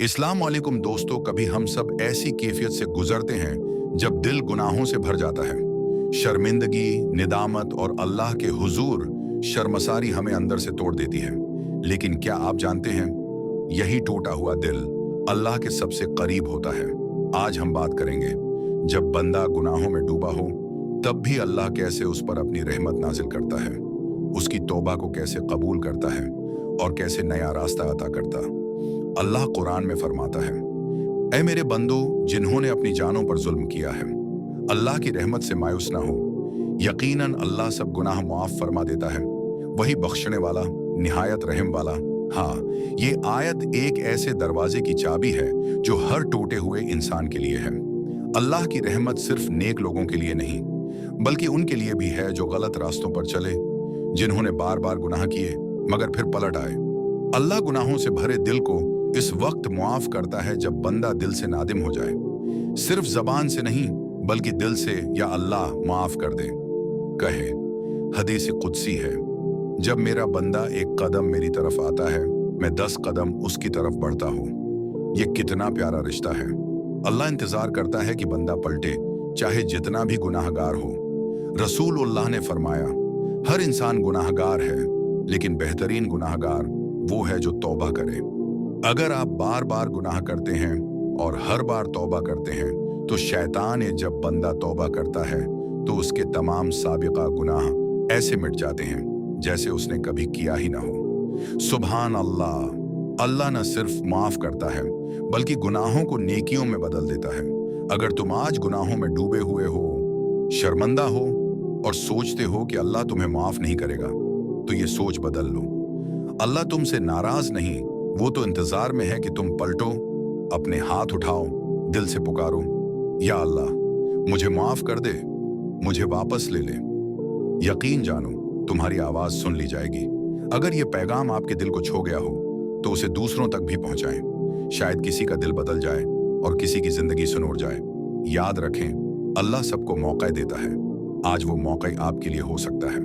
इस्लाम वालेकुम दोस्तों, कभी हम सब ऐसी कैफियत से गुजरते हैं जब दिल गुनाहों से भर जाता है। शर्मिंदगी, निदामत और अल्लाह के हुजूर शर्मसारी हमें अंदर से तोड़ देती है। लेकिन क्या आप जानते हैं, यही टूटा हुआ दिल अल्लाह के सबसे करीब होता है। आज हम बात करेंगे, जब बंदा गुनाहों में डूबा हो तब भी अल्लाह कैसे उस पर अपनी रहमत नाजिल करता है, उसकी तौबा को कैसे कबूल करता है और कैसे नया रास्ता अता करता। अल्लाह कुरान में फरमाता है, ऐ मेरे बंदो जिन्होंने अपनी जानों पर जुल्म किया है, अल्लाह की रहमत से मायूस ना हो। यकीनन अल्लाह सब गुनाह मुआफ फरमा देता है, वही बख्शने वाला, निहायत रहम वाला। हाँ, ये आयत एक ऐसे दरवाजे की चाबी है जो हर टूटे हुए इंसान के लिए है। अल्लाह की रहमत सिर्फ नेक लोगों के लिए नहीं, बल्कि उनके लिए भी है जो गलत रास्तों पर चले, जिन्होंने बार बार गुनाह किए मगर फिर पलट आए। अल्लाह गुनाहों से भरे दिल को इस वक्त मुआफ करता है जब बंदा दिल से नादिम हो जाए, सिर्फ जबान से नहीं बल्कि दिल से, या अल्लाह माफ कर दे कहे। हदीस कुदसी है, जब मेरा बंदा एक कदम मेरी तरफ आता है, मैं 10 कदम उसकी तरफ बढ़ता हूँ। ये कितना प्यारा रिश्ता है। अल्लाह इंतजार करता है कि बंदा पलटे, चाहे जितना भी गुनाहगार हो। रसूलुल्लाह ने फरमाया, हर इंसान गुनाहगार है, लेकिन बेहतरीन गुनाहगार वो है जो तौबा करे। अगर आप बार बार गुनाह करते हैं और हर बार तौबा करते हैं, तो शैतान जब बंदा तौबा करता है तो उसके तमाम साबिका गुनाह ऐसे मिट जाते हैं जैसे उसने कभी किया ही ना हो। सुभान अल्लाह, अल्लाह न सिर्फ माफ करता है बल्कि गुनाहों को नेकियों में बदल देता है। अगर तुम आज गुनाहों में डूबे हुए हो, शर्मिंदा हो और सोचते हो कि अल्लाह तुम्हें माफ नहीं करेगा, तो ये सोच बदल लो। अल्लाह तुमसे नाराज नहीं, वो तो इंतजार में है कि तुम पलटो, अपने हाथ उठाओ, दिल से पुकारो, या अल्लाह मुझे माफ कर दे, मुझे वापस ले ले। यकीन जानो तुम्हारी आवाज सुन ली जाएगी। अगर ये पैगाम आपके दिल को छू गया हो तो उसे दूसरों तक भी पहुंचाएं। शायद किसी का दिल बदल जाए और किसी की जिंदगी सुनूर जाए। याद रखें, अल्लाह सबको मौका देता है, आज वो मौका आपके लिए हो सकता है।